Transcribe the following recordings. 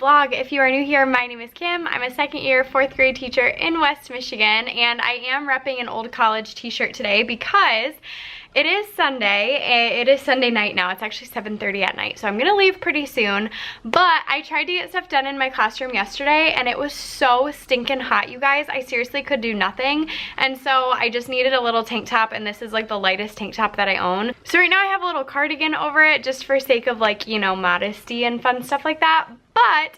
vlog. If you are new here, my name is Kim. I'm a second year 4th grade teacher in West Michigan, and I am repping an old college t-shirt today because it is Sunday. It is Sunday night now. It's actually 7:30 at night, so I'm gonna leave pretty soon. But I tried to get stuff done in my classroom yesterday, and it was so stinking hot, you guys. I seriously could do nothing, and so I just needed a little tank top, and this is like the lightest tank top that I own. So right now I have a little cardigan over it just for sake of, like, you know, modesty and fun stuff like that. But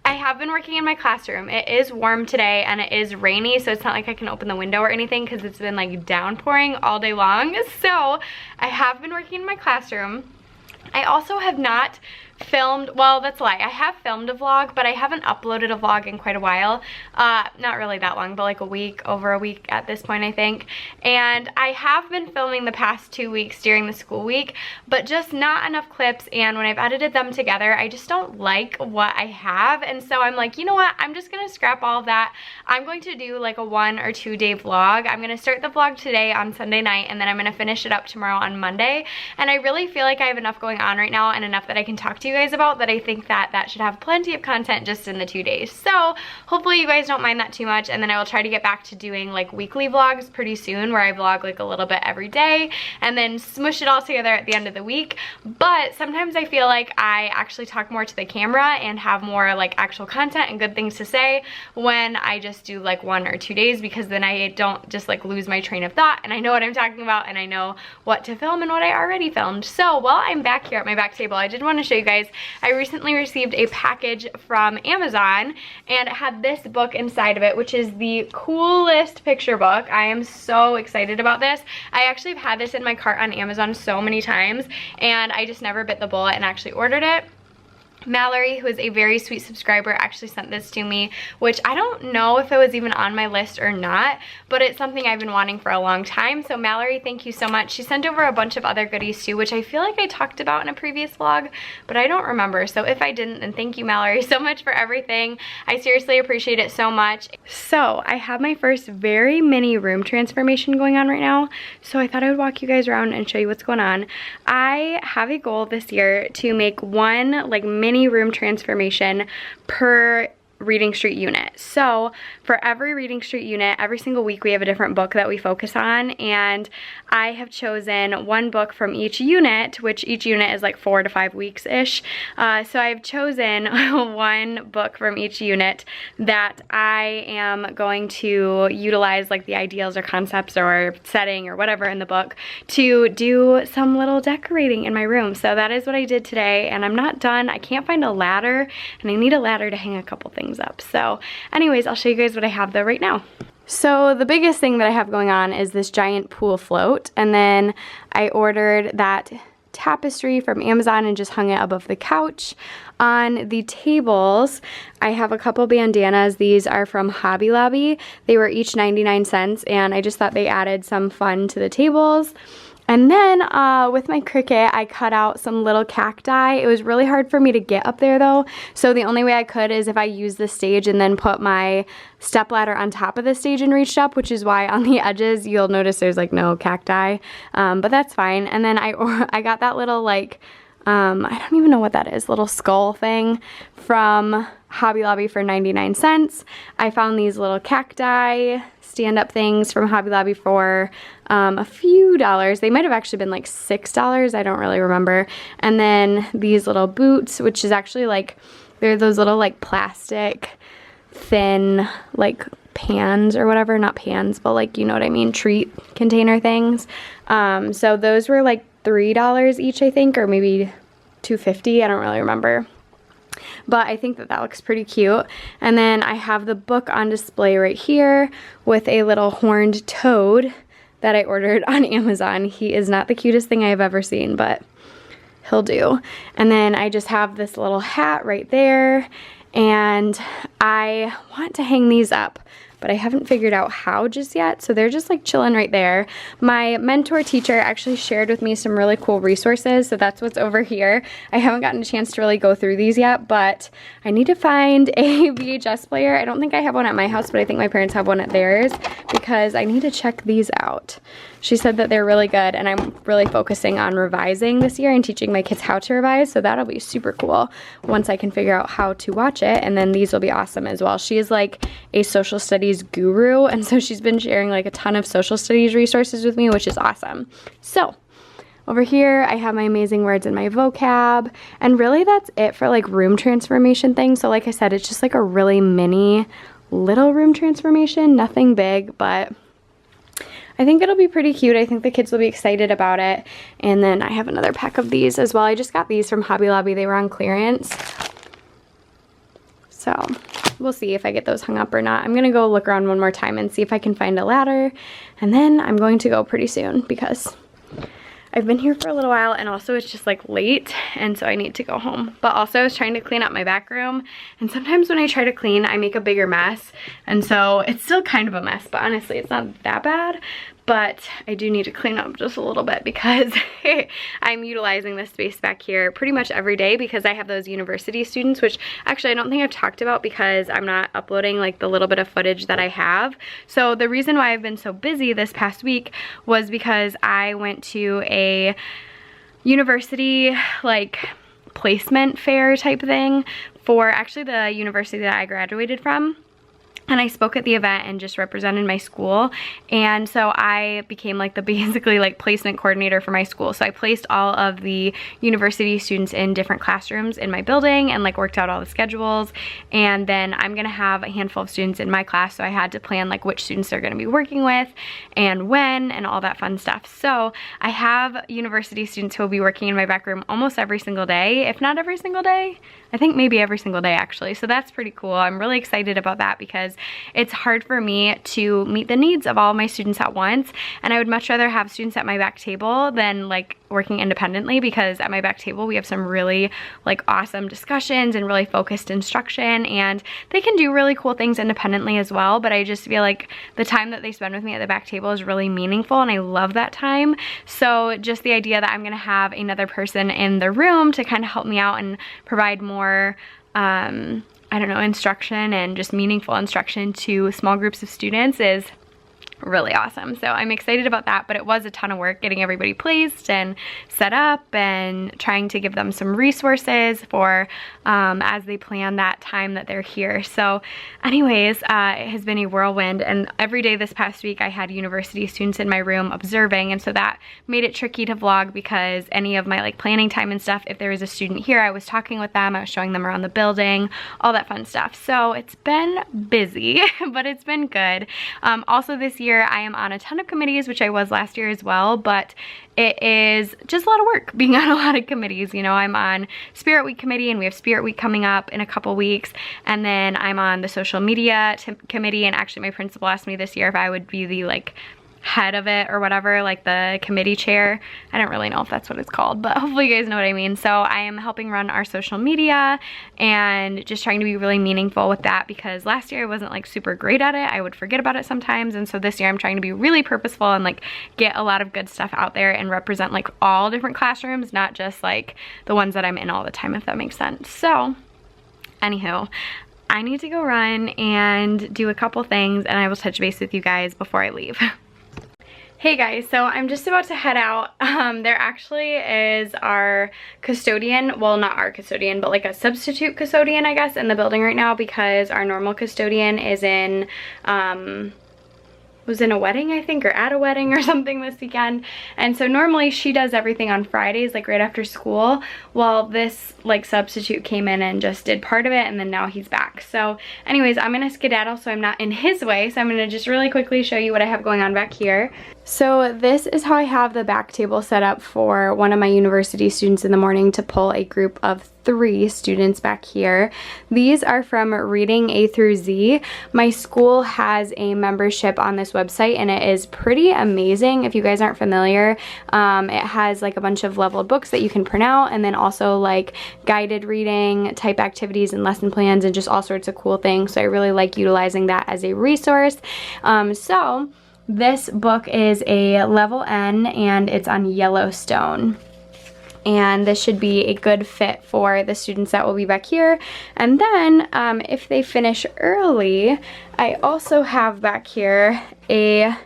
I have been working in my classroom. It is warm today and it is rainy, so it's not like I can open the window or anything because it's been like downpouring all day long. So I have been working in my classroom. I also have not filmed, well, that's a lie. I have filmed a vlog, but I haven't uploaded a vlog in quite a while. Not really that long, but like a week, over a week at this point, I think. And I have been filming the past 2 weeks during the school week, but just not enough clips, and when I've edited them together, I just don't like what I have, and so I'm like, you know what, I'm just gonna scrap all of that. I'm going to do like a 1 or 2 day vlog. I'm gonna start the vlog today on Sunday night, and then I'm gonna finish it up tomorrow on Monday, and I really feel like I have enough going on right now and enough that I can talk to you guys about that I think that should have plenty of content just in the 2 days. So hopefully you guys don't mind that too much, and then I will try to get back to doing like weekly vlogs pretty soon where I vlog like a little bit every day and then smush it all together at the end of the week. But sometimes I feel like I actually talk more to the camera and have more like actual content and good things to say when I just do like 1 or 2 days, because then I don't just like lose my train of thought and I know what I'm talking about and I know what to film and what I already filmed. So while I'm back here at my back table, I did want to show you guys, I recently received a package from Amazon, and it had this book inside of it, which is the coolest picture book. I am so excited about this. I actually have had this in my cart on Amazon so many times, and I just never bit the bullet and actually ordered it. Mallory, who is a very sweet subscriber, actually sent this to me, which I don't know if it was even on my list or not, but it's something I've been wanting for a long time. So Mallory, thank you so much. She sent over a bunch of other goodies too, which I feel like I talked about in a previous vlog, but I don't remember. So if I didn't, then thank you, Mallory, so much for everything. I seriously appreciate it so much. So I have my first very mini room transformation going on right now, so I thought I would walk you guys around and show you what's going on. I have a goal this year to make one like mini room transformation per Reading Street unit. So for every Reading Street unit, every single week we have a different book that we focus on, and I have chosen one book from each unit, which each unit is like 4 to 5 weeks-ish. So I've chosen one book from each unit that I am going to utilize like the ideals or concepts or setting or whatever in the book to do some little decorating in my room. So that is what I did today, and I'm not done. I can't find a ladder, and I need a ladder to hang a couple things up. So anyways, I'll show you guys what I have though right now. So the biggest thing that I have going on is this giant pool float, and then I ordered that tapestry from Amazon and just hung it above the couch. On the tables, I have a couple bandanas. These are from Hobby Lobby. They were each 99 cents, and I just thought they added some fun to the tables. And then with my Cricut, I cut out some little cacti. It was really hard for me to get up there though, so the only way I could is if I used the stage and then put my stepladder on top of the stage and reached up, which is why on the edges you'll notice there's like no cacti, but that's fine. And then I got that little like, I don't even know what that is, little skull thing from Hobby Lobby for 99 cents. I found these little cacti stand-up things from Hobby Lobby for a few dollars. They might have actually been like $6. I don't really remember. And then these little boots, which is actually like, they're those little like plastic thin like pans or whatever, not pans, but like, you know what I mean, treat container things. So those were like $3 each, I think, or maybe $2.50. I don't really remember. But I think that looks pretty cute. And then I have the book on display right here with a little horned toad that I ordered on Amazon. He is not the cutest thing I have ever seen, but he'll do. And then I just have this little hat right there, and I want to hang these up. but I haven't figured out how just yet. So they're just like chilling right there. My mentor teacher actually shared with me some really cool resources, so that's what's over here. I haven't gotten a chance to really go through these yet, but I need to find a VHS player. I don't think I have one at my house, but I think my parents have one at theirs because I need to check these out. She said that they're really good, and I'm really focusing on revising this year and teaching my kids how to revise, so that'll be super cool once I can figure out how to watch it, and then these will be awesome as well. She is like a social studies guru, and so she's been sharing like a ton of social studies resources with me, which is awesome. So over here, I have my amazing words in my vocab, and really that's it for like room transformation things. So like I said, it's just like a really mini little room transformation, nothing big, but I think it'll be pretty cute. I think the kids will be excited about it. And then I have another pack of these as well. I just got these from Hobby Lobby. They were on clearance. So we'll see if I get those hung up or not. I'm gonna go look around one more time and see if I can find a ladder. And then I'm going to go pretty soon because I've been here for a little while, and also it's just like late, and so I need to go home. But also I was trying to clean up my back room, and sometimes when I try to clean, I make a bigger mess, and so it's still kind of a mess, but honestly it's not that bad. But I do need to clean up just a little bit because I'm utilizing this space back here pretty much every day because I have those university students, which actually I don't think I've talked about because I'm not uploading like the little bit of footage that I have. So the reason why I've been so busy this past week was because I went to a university like placement fair type thing for actually the university that I graduated from. And I spoke at the event and just represented my school, and so I became like the basically like placement coordinator for my school. So I placed all of the university students in different classrooms in my building and like worked out all the schedules, and then I'm gonna have a handful of students in my class, so I had to plan like which students they're gonna be working with and when and all that fun stuff. So I have university students who will be working in my back room almost every single day, if not every single day. I think maybe every single day actually, so that's pretty cool. I'm really excited about that because it's hard for me to meet the needs of all my students at once, and I would much rather have students at my back table than like working independently, because at my back table we have some really like awesome discussions and really focused instruction, and they can do really cool things independently as well, but I just feel like the time that they spend with me at the back table is really meaningful, and I love that time. So just the idea that I'm gonna have another person in the room to kind of help me out and provide more I don't know, instruction and just meaningful instruction to small groups of students is really awesome. So I'm excited about that, but it was a ton of work getting everybody placed and set up and trying to give them some resources for as they plan that time that they're here. So anyways, it has been a whirlwind, and every day this past week I had university students in my room observing, and so that made it tricky to vlog because any of my like planning time and stuff, if there was a student here, I was talking with them, I was showing them around the building, all that fun stuff. So it's been busy, but it's been good. Also this year I am on a ton of committees, which I was last year as well, but it is just a lot of work being on a lot of committees. You know, I'm on Spirit Week committee, and we have Spirit Week coming up in a couple weeks, and then I'm on the social media committee, and actually my principal asked me this year if I would be the like head of it or whatever, like the committee chair. I don't really know if that's what it's called, but hopefully you guys know what I mean. So I am helping run our social media and just trying to be really meaningful with that, because last year I wasn't like super great at it. I would forget about it sometimes, and so this year I'm trying to be really purposeful and like get a lot of good stuff out there and represent like all different classrooms, not just like the ones that I'm in all the time, if that makes sense. So anywho, I need to go run and do a couple things, and I will touch base with you guys before I leave. Hey guys, so I'm just about to head out. There actually is our custodian, well not our custodian, but like a substitute custodian I guess in the building right now, because our normal custodian is in, was in a wedding I think, or at a wedding or something this weekend, and so normally she does everything on Fridays like right after school. Well, this like substitute came in and just did part of it, and then now he's back. So anyways, I'm gonna skedaddle so I'm not in his way, so I'm gonna just really quickly show you what I have going on back here. So this is how I have the back table set up for one of my university students in the morning to pull a group of 3 students back here. These are from Reading A through Z. My school has a membership on this website and it is pretty amazing. If you guys aren't familiar, it has like a bunch of leveled books that you can print out, and then also like guided reading type activities and lesson plans and just all sorts of cool things. So I really like utilizing that as a resource. So this book is a level N and it's on Yellowstone. And this should be a good fit for the students that will be back here. And then if they finish early, I also have back here a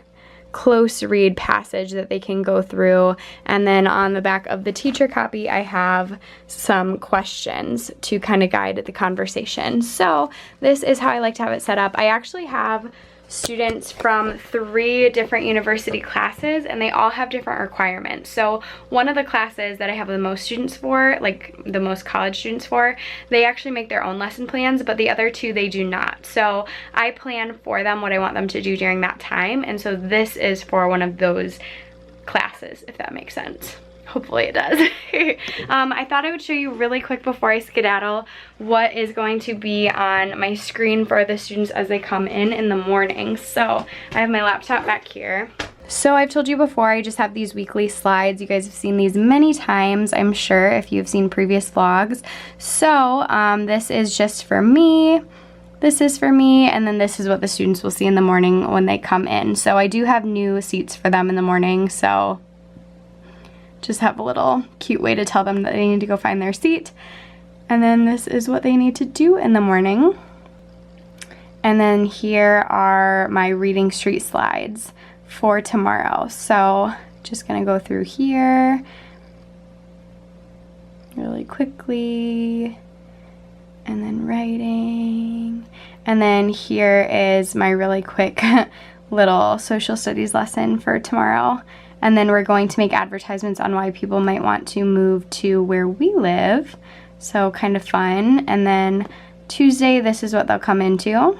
close read passage that they can go through, and then on the back of the teacher copy I have some questions to kind of guide the conversation. So this is how I like to have it set up. I actually have students from 3 different university classes and they all have different requirements. So one of the classes that I have the most students for, like the most college students for, they actually make their own lesson plans, but the other 2 they do not. So I plan for them what I want them to do during that time, and so this is for one of those classes, if that makes sense. Hopefully it does. I thought I would show you really quick before I skedaddle what is going to be on my screen for the students as they come in the morning. So I have my laptop back here. So I've told you before, I just have these weekly slides. You guys have seen these many times, I'm sure, if you've seen previous vlogs. So this is just for me. This is for me, and then this is what the students will see in the morning when they come in. So I do have new seats for them in the morning, so just have a little cute way to tell them that they need to go find their seat. And then this is what they need to do in the morning. And then here are my reading street slides for tomorrow. So just gonna go through here really quickly, and then writing. And then here is my really quick little social studies lesson for tomorrow. And then we're going to make advertisements on why people might want to move to where we live. So kind of fun. And then Tuesday, this is what they'll come into.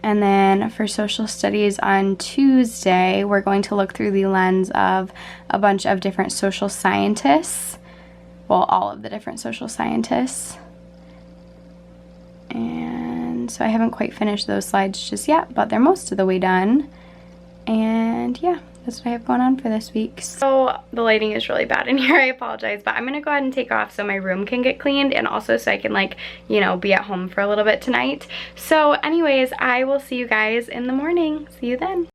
And then for social studies on Tuesday, we're going to look through the lens of a bunch of different social scientists. Well, all of the different social scientists. And so I haven't quite finished those slides just yet, but they're most of the way done. And yeah, that's what I have going on for this week. So the lighting is really bad in here, I apologize, but I'm gonna go ahead and take off so my room can get cleaned, and also so I can, like, you know, be at home for a little bit tonight. So anyways, I will see you guys in the morning. See you then.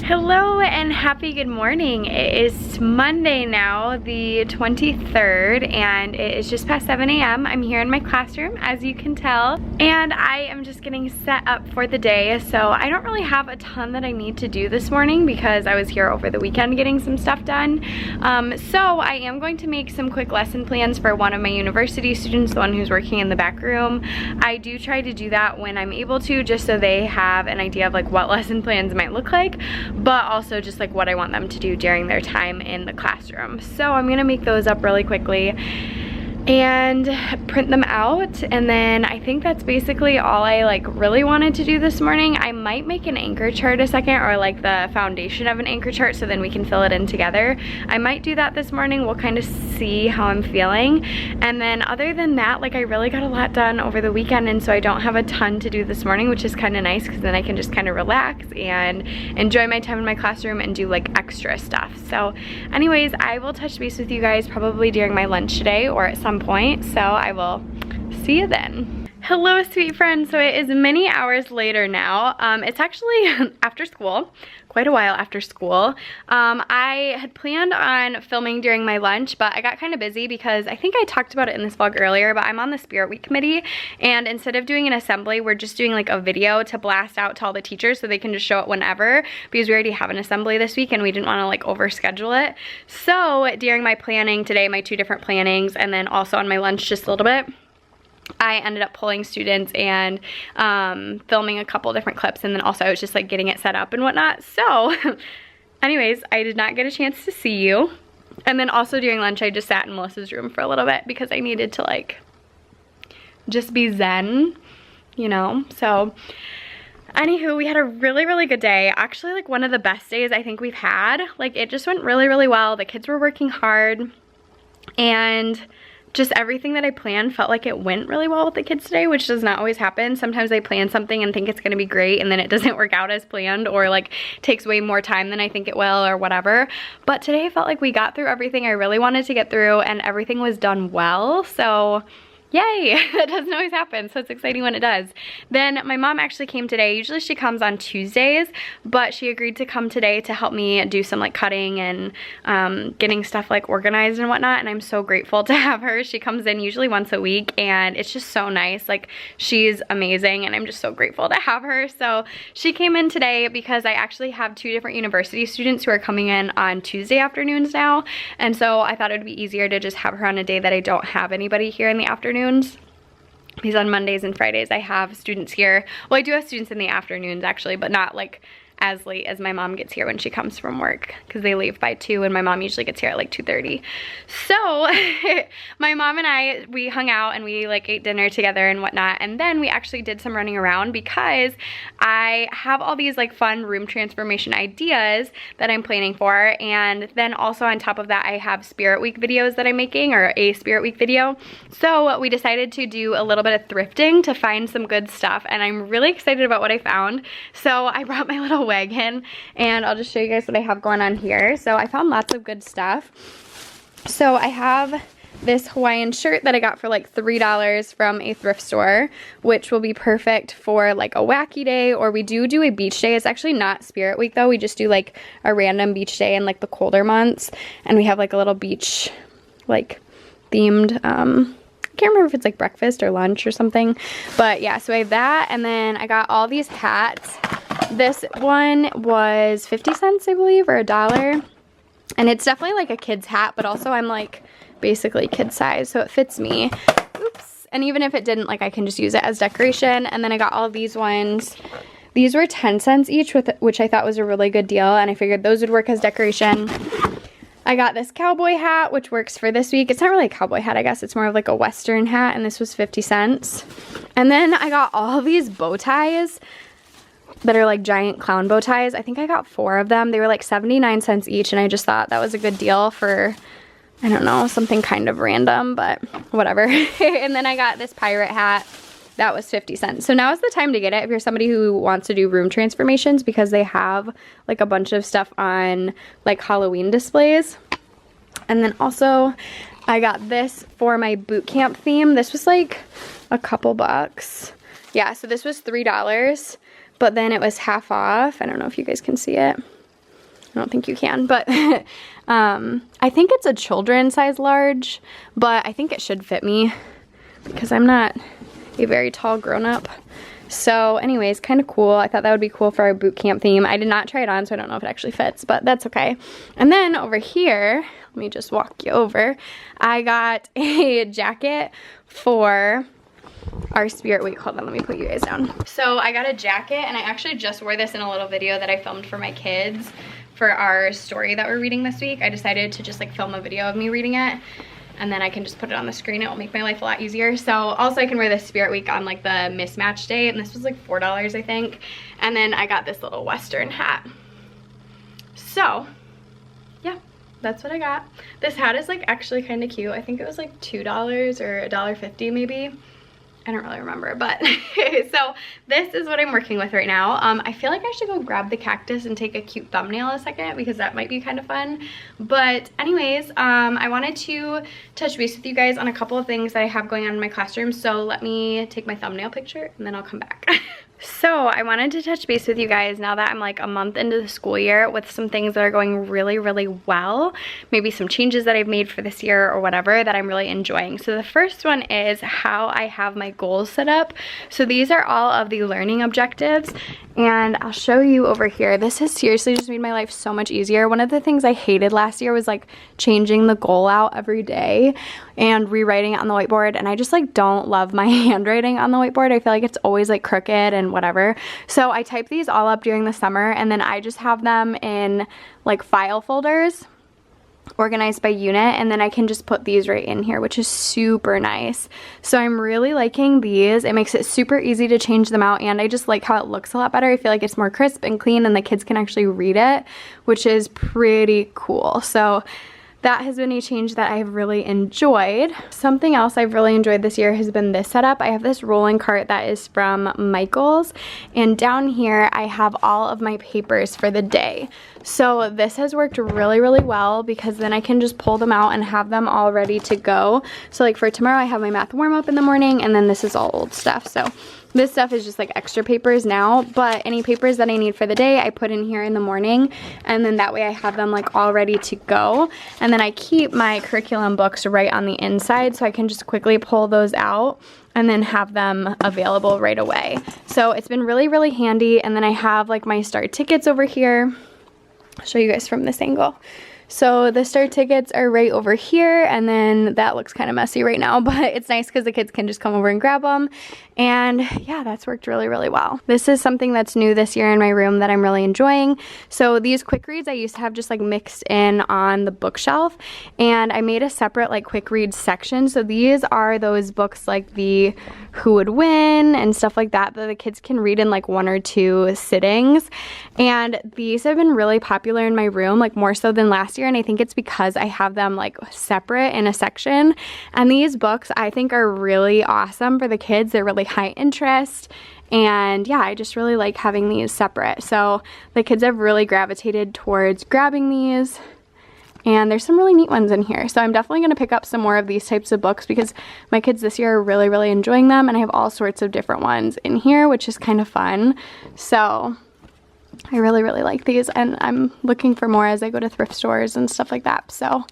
Hello and happy good morning. It is Monday now, the 23rd, and it is just past 7 a.m. I'm here in my classroom, as you can tell, and I am just getting set up for the day. So I don't really have a ton that I need to do this morning because I was here over the weekend getting some stuff done. So I am going to make some quick lesson plans for one of my university students, the one who's working in the back room. I do try to do that when I'm able to, just so they have an idea of like what lesson plans might look like, but also just like what I want them to do during their time in the classroom. So I'm gonna make those up really quickly and print them out, and then I think that's basically all I like really wanted to do this morning. I might make an anchor chart a second, or like the foundation of an anchor chart, so then we can fill it in together. I might do that this morning. We'll kind of see how I'm feeling. And then other than that, like, I really got a lot done over the weekend, and so I don't have a ton to do this morning, which is kind of nice because then I can just kind of relax and enjoy my time in my classroom and do like extra stuff. So anyways, I will touch base with you guys probably during my lunch today or at some point, so I will see you then. Hello, sweet friends. So it is many hours later now. It's actually after school, quite a while after school. I had planned on filming during my lunch, but I got kind of busy because I think I talked about it in this vlog earlier, but I'm on the Spirit Week committee, and instead of doing an assembly, we're just doing like a video to blast out to all the teachers so they can just show it whenever, because we already have an assembly this week and we didn't want to like overschedule it. So during my planning today, my 2 different plannings, and then also on my lunch just a little bit, I ended up pulling students and filming a couple different clips, and then also I was just like getting it set up and whatnot. So anyways, I did not get a chance to see you. And then also during lunch, I just sat in Melissa's room for a little bit because I needed to like just be zen, you know? So anywho, we had a really, really good day. Actually, like one of the best days I think we've had. Like it just went really, really well. The kids were working hard, and just everything that I planned felt like it went really well with the kids today, which does not always happen. Sometimes I plan something and think it's gonna be great, and then it doesn't work out as planned, or like takes way more time than I think it will, or whatever. But today I felt like we got through everything I really wanted to get through, and everything was done well. So yay, that doesn't always happen, so it's exciting when it does. Then my mom actually came today. Usually she comes on Tuesdays, but she agreed to come today to help me do some like cutting and getting stuff like organized and whatnot, and I'm so grateful to have her. She comes in usually once a week, and it's just so nice. Like she's amazing, and I'm just so grateful to have her. So she came in today because I actually have 2 different university students who are coming in on Tuesday afternoons now, and so I thought it would be easier to just have her on a day that I don't have anybody here in the afternoon. Because on Mondays and Fridays I have students here. Well, I do have students in the afternoons actually, but not like as late as my mom gets here when she comes from work, because they leave by 2 and my mom usually gets here at like 2:30. So my mom and I, we hung out and we like ate dinner together and whatnot, and then we actually did some running around because I have all these like fun room transformation ideas that I'm planning for, and then also on top of that I have Spirit Week videos that I'm making, or a Spirit Week video. So we decided to do a little bit of thrifting to find some good stuff, and I'm really excited about what I found. So I brought my little wagon, and I'll just show you guys what I have going on here. So I found lots of good stuff. So I have this Hawaiian shirt that I got for like $3 from a thrift store, which will be perfect for like a wacky day, or we do a beach day. It's actually not Spirit Week though. We just do like a random beach day in like the colder months, and we have like a little beach like themed I can't remember if it's like breakfast or lunch or something, but yeah, so I have that. And then I got all these hats. This one was 50 cents, I believe, or $1. And it's definitely like a kid's hat, but also I'm like basically kid size, so it fits me. Oops. And even if it didn't, like I can just use it as decoration. And then I got all these ones. These were 10 cents each, which I thought was a really good deal, and I figured those would work as decoration. I got this cowboy hat, which works for this week. It's not really a cowboy hat, I guess. It's more of like a Western hat, and this was 50 cents. And then I got all these bow ties that are like giant clown bow ties. I think I got 4 of them. They were like 79 cents each, and I just thought that was a good deal for, I don't know, something kind of random, but whatever. And then I got this pirate hat. That was 50 cents. So now is the time to get it if you're somebody who wants to do room transformations, because they have like a bunch of stuff on like Halloween displays. And then also I got this for my boot camp theme. This was like a couple bucks. Yeah, so this was $3, but then it was half off. I don't know if you guys can see it. I don't think you can, but I think it's a children's size large, but I think it should fit me because I'm not a very tall grown-up. So anyways, kind of cool. I thought that would be cool for our boot camp theme. I did not try it on, so I don't know if it actually fits, but that's okay. And then over here, let me just walk you over. I got a jacket for our Spirit Week. Hold on, let me put you guys down. So I got a jacket, and I actually just wore this in a little video that I filmed for my kids for our story that we're reading this week. I decided to just like film a video of me reading it, and then I can just put it on the screen. It will make my life a lot easier. So also I can wear this Spirit Week on like the mismatch day, and this was like $4, I think. And then I got this little Western hat. So yeah, that's what I got. This hat is like actually kind of cute. I think it was like $2 or $1.50 maybe. I don't really remember, but so this is what I'm working with right now. I feel like I should go grab the cactus and take a cute thumbnail in a second, because that might be kind of fun. But anyways, I wanted to touch base with you guys on a couple of things that I have going on in my classroom. So let me take my thumbnail picture and then I'll come back. So I wanted to touch base with you guys now that I'm like a month into the school year with some things that are going really, really well. Maybe some changes that I've made for this year or whatever that I'm really enjoying. So the first one is how I have my goals set up. So these are all of the learning objectives, and I'll show you over here. This has seriously just made my life so much easier. One of the things I hated last year was like changing the goal out every day and rewriting it on the whiteboard, and I just like don't love my handwriting on the whiteboard. I feel like it's always like crooked and whatever. So I type these all up during the summer, and then I just have them in like file folders organized by unit, and then I can just put these right in here, which is super nice. So I'm really liking these. It makes it super easy to change them out, and I just like how it looks a lot better. I feel like it's more crisp and clean, and the kids can actually read it, which is pretty cool. So that has been a change that I've really enjoyed. Something else I've really enjoyed this year has been this setup. I have this rolling cart that is from Michaels, and down here I have all of my papers for the day. So this has worked really, really well because then I can just pull them out and have them all ready to go. So like for tomorrow I have my math warm up in the morning, and then this is all old stuff. So this stuff is just like extra papers now, but any papers that I need for the day I put in here in the morning, and then that way I have them like all ready to go. And then I keep my curriculum books right on the inside, so I can just quickly pull those out and then have them available right away. So it's been really, really handy. And then I have like my STAR tickets over here. I'll show you guys from this angle. So the STAR tickets are right over here, and then that looks kind of messy right now, but it's nice because the kids can just come over and grab them. And yeah, that's worked really, really well. This is something that's new this year in my room that I'm really enjoying. So these quick reads I used to have just like mixed in on the bookshelf, and I made a separate like quick read section. So these are those books like the Who Would Win and stuff like that that the kids can read in like 1 or 2 sittings. And these have been really popular in my room, like more so than last year. And I think it's because I have them like separate in a section. And these books I think are really awesome for the kids. They're really high interest. And yeah, I just really like having these separate. So the kids have really gravitated towards grabbing these. And there's some really neat ones in here. So I'm definitely going to pick up some more of these types of books because my kids this year are really, really enjoying them. And I have all sorts of different ones in here, which is kind of fun. So I really, really like these, and I'm looking for more as I go to thrift stores and stuff like that. So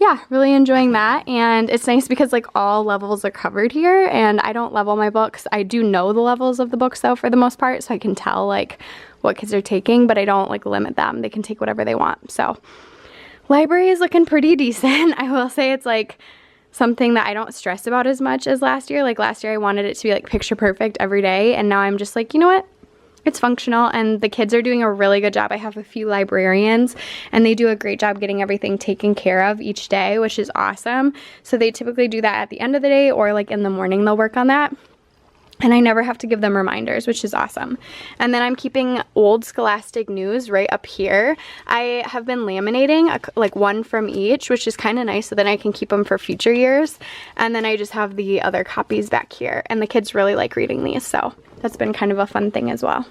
yeah, really enjoying that. And it's nice because like all levels are covered here, and I don't level my books. I do know the levels of the books though for the most part, so I can tell like what kids are taking, but I don't like limit them. They can take whatever they want. So library is looking pretty decent. I will say it's like something that I don't stress about as much as last year. Like last year I wanted it to be like picture perfect every day, and now I'm just like, you know what? It's functional, and the kids are doing a really good job. I have a few librarians, and they do a great job getting everything taken care of each day, which is awesome. So they typically do that at the end of the day, or like in the morning they'll work on that. And I never have to give them reminders, which is awesome. And then I'm keeping old Scholastic News right up here. I have been laminating like one from each, which is kind of nice, so then I can keep them for future years. And then I just have the other copies back here, and the kids really like reading these, so that's been kind of a fun thing as well.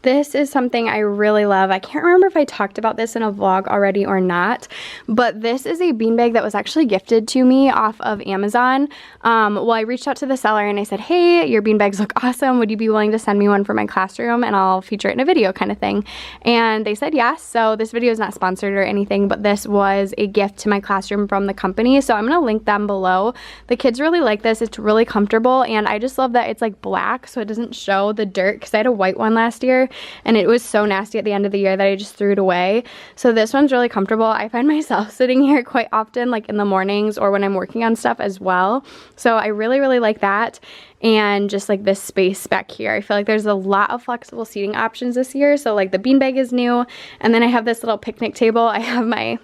This is something I really love. I can't remember if I talked about this in a vlog already or not, but this is a beanbag that was actually gifted to me off of Amazon. Well, I reached out to the seller and I said, hey, your beanbags look awesome. Would you be willing to send me one for my classroom and I'll feature it in a video kind of thing? And they said yes. So this video is not sponsored or anything, but this was a gift to my classroom from the company. So I'm going to link them below. The kids really like this. It's really comfortable, and I just love that it's like black so it doesn't show the dirt, because I had a white one last year and it was so nasty at the end of the year that I just threw it away. So this one's really comfortable. I find myself sitting here quite often, like in the mornings or when I'm working on stuff as well. So I really, really like that. And just like this space back here, I feel like there's a lot of flexible seating options this year. So like the beanbag is new, and then I have this little picnic table. I have my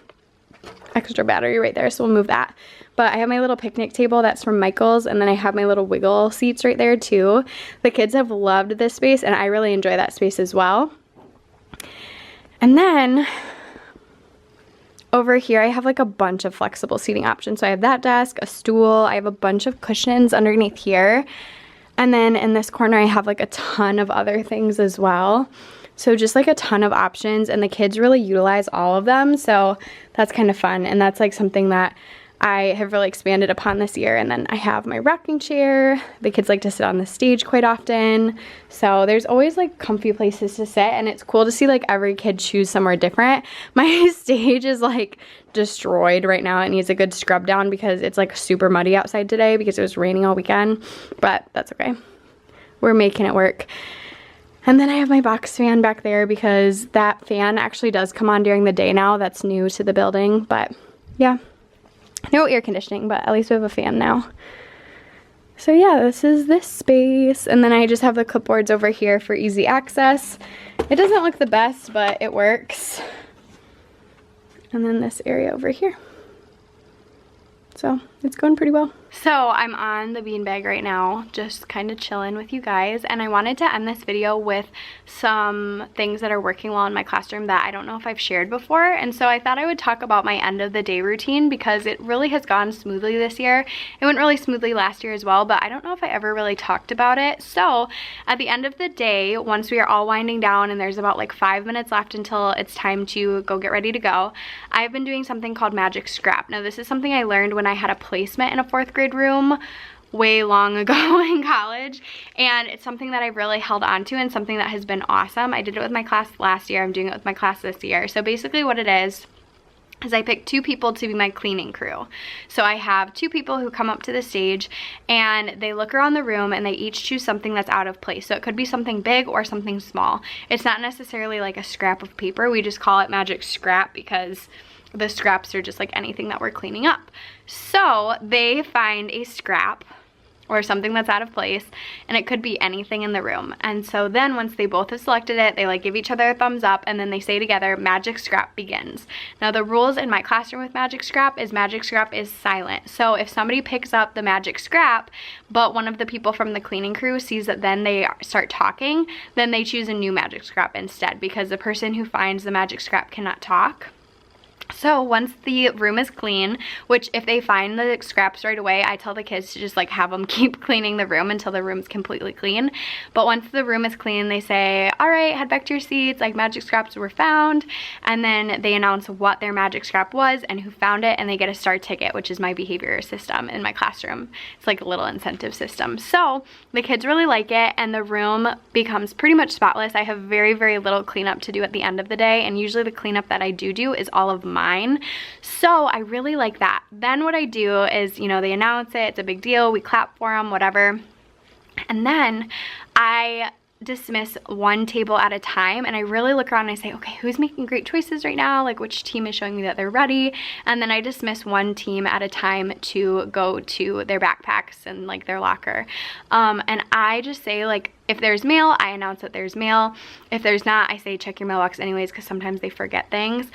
extra battery right there, so we'll move that. But I have my little picnic table that's from Michaels, and then I have my little wiggle seats right there too. The kids have loved this space, and I really enjoy that space as well. And then over here I have like a bunch of flexible seating options. So I have that desk, a stool, I have a bunch of cushions underneath here. And then in this corner I have like a ton of other things as well. So just like a ton of options, and the kids really utilize all of them. So that's kind of fun, and that's like something that I have really expanded upon this year. And then I have my rocking chair. The kids like to sit on the stage quite often. So there's always like comfy places to sit, and it's cool to see like every kid choose somewhere different. My stage is like destroyed right now. It needs a good scrub down because it's like super muddy outside today because it was raining all weekend, but that's okay. We're making it work. And then I have my box fan back there because that fan actually does come on during the day now. That's new to the building, but yeah. No air conditioning, but at least we have a fan now. So yeah, this is this space. And then I just have the clipboards over here for easy access. It doesn't look the best, but it works. And then this area over here. So it's going pretty well. So I'm on the beanbag right now, just kind of chilling with you guys, and I wanted to end this video with some things that are working well in my classroom that I don't know if I've shared before. And so I thought I would talk about my end of the day routine because it really has gone smoothly this year. It went really smoothly last year as well, but I don't know if I ever really talked about it. So at the end of the day, once we are all winding down and there's about like 5 minutes left until it's time to go get ready to go, I've been doing something called Magic Scrap. Now this is something I learned when I had a placement in a 4th grade room way long ago in college, and it's something that I've really held on to and something that has been awesome. I did it with my class last year. I'm doing it with my class this year. So basically what it is I pick 2 people to be my cleaning crew. So I have 2 people who come up to the stage and they look around the room and they each choose something that's out of place. So it could be something big or something small. It's not necessarily like a scrap of paper. We just call it Magic Scrap because the scraps are just like anything that we're cleaning up. So they find a scrap or something that's out of place, and it could be anything in the room. And so then once they both have selected it, they like give each other a thumbs up, and then they say together, Magic Scrap begins. Now the rules in my classroom with Magic Scrap is silent. So if somebody picks up the Magic Scrap, but one of the people from the cleaning crew sees that then they start talking, then they choose a new Magic Scrap instead, because the person who finds the Magic Scrap cannot talk. So once the room is clean, which if they find the scraps right away, I tell the kids to just like have them keep cleaning the room until the room's completely clean. But once the room is clean, they say, all right, head back to your seats, like magic scraps were found. And then they announce what their magic scrap was and who found it, and they get a star ticket, which is my behavior system in my classroom. It's like a little incentive system. So the kids really like it, and the room becomes pretty much spotless. I have very, very little cleanup to do at the end of the day, and usually the cleanup that I do is all of mine. So I really like that. Then what I do is, you know, they announce it, it's a big deal, we clap for them, whatever. And then I dismiss one table at a time, and I really look around and I say, okay, who's making great choices right now? Like which team is showing me that they're ready? And then I dismiss one team at a time to go to their backpacks and like their locker. And I just say like, if there's mail, I announce that there's mail. If there's not, I say check your mailbox anyways, because sometimes they forget things.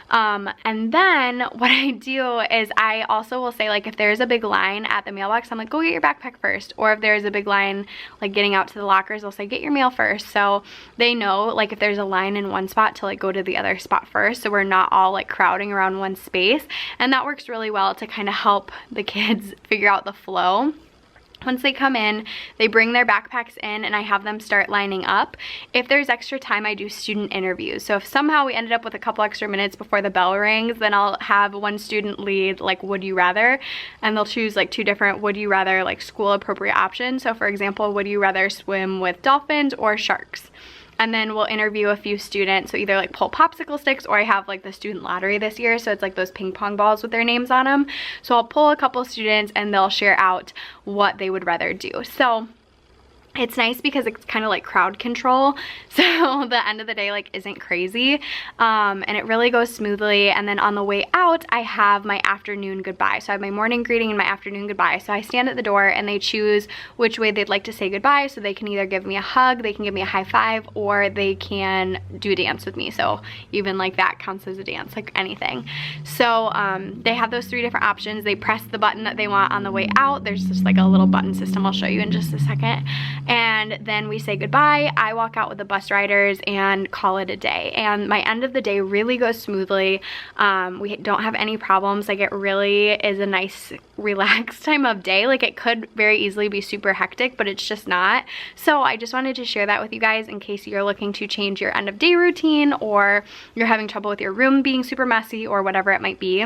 And then what I do is I also will say, like, if there's a big line at the mailbox, I'm like, go get your backpack first. Or if there's a big line, like getting out to the lockers, I'll say, get your mail first. So they know, like, if there's a line in one spot to like go to the other spot first. So we're not all like crowding around one space. And that works really well to kind of help the kids figure out the flow. Once they come in, they bring their backpacks in, and I have them start lining up. If there's extra time, I do student interviews. So if somehow we ended up with a couple extra minutes before the bell rings, then I'll have one student lead like would you rather, and they'll choose like 2 different would you rather like school appropriate options. So for example, would you rather swim with dolphins or sharks? And then we'll interview a few students, so either like pull popsicle sticks, or I have like the student lottery this year, so it's like those ping pong balls with their names on them. So I'll pull a couple students and they'll share out what they would rather do. So it's nice because it's kind of like crowd control, so the end of the day like isn't crazy, and it really goes smoothly. And then on the way out, I have my afternoon goodbye. So I have my morning greeting and my afternoon goodbye. So I stand at the door and they choose which way they'd like to say goodbye. So they can either give me a hug, they can give me a high five, or they can do a dance with me. So even like that counts as a dance, like anything. So they have those 3 different options. They press the button that they want on the way out. There's just like a little button system I'll show you in just a second. And then we say goodbye. I walk out with the bus riders and call it a day. And my end of the day really goes smoothly. We don't have any problems. Like it really is a nice relaxed time of day. Like it could very easily be super hectic, but it's just not. So I just wanted to share that with you guys in case you're looking to change your end of day routine, or you're having trouble with your room being super messy, or whatever it might be.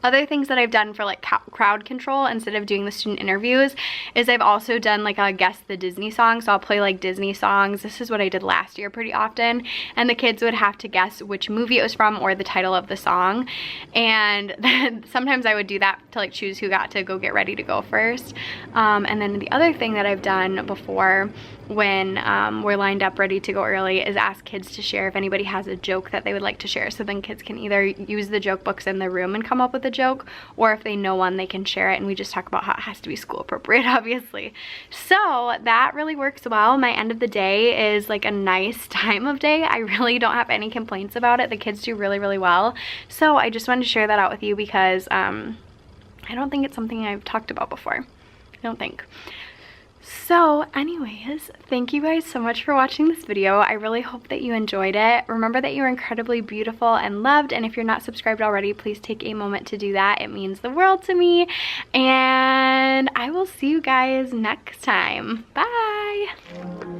Other things that I've done for like crowd control instead of doing the student interviews is I've also done like a guess the Disney song. So I'll play like Disney songs. This is what I did last year pretty often. And the kids would have to guess which movie it was from or the title of the song. And then sometimes I would do that to like choose who got to go get ready to go first. And then the other thing that I've done before when we're lined up ready to go early is ask kids to share if anybody has a joke that they would like to share. So then kids can either use the joke books in the room and come up with a joke, or if they know one, they can share it, and we just talk about how it has to be school appropriate, obviously. So that really works well. My end of the day is like a nice time of day. I really don't have any complaints about it. The kids do really, really well. So I just wanted to share that out with you because I don't think it's something I've talked about before. I don't think. So anyways, thank you guys so much for watching this video. I really hope that you enjoyed it. Remember that you're incredibly beautiful and loved, and if you're not subscribed already, please take a moment to do that. It means the world to me, and I will see you guys next time. Bye!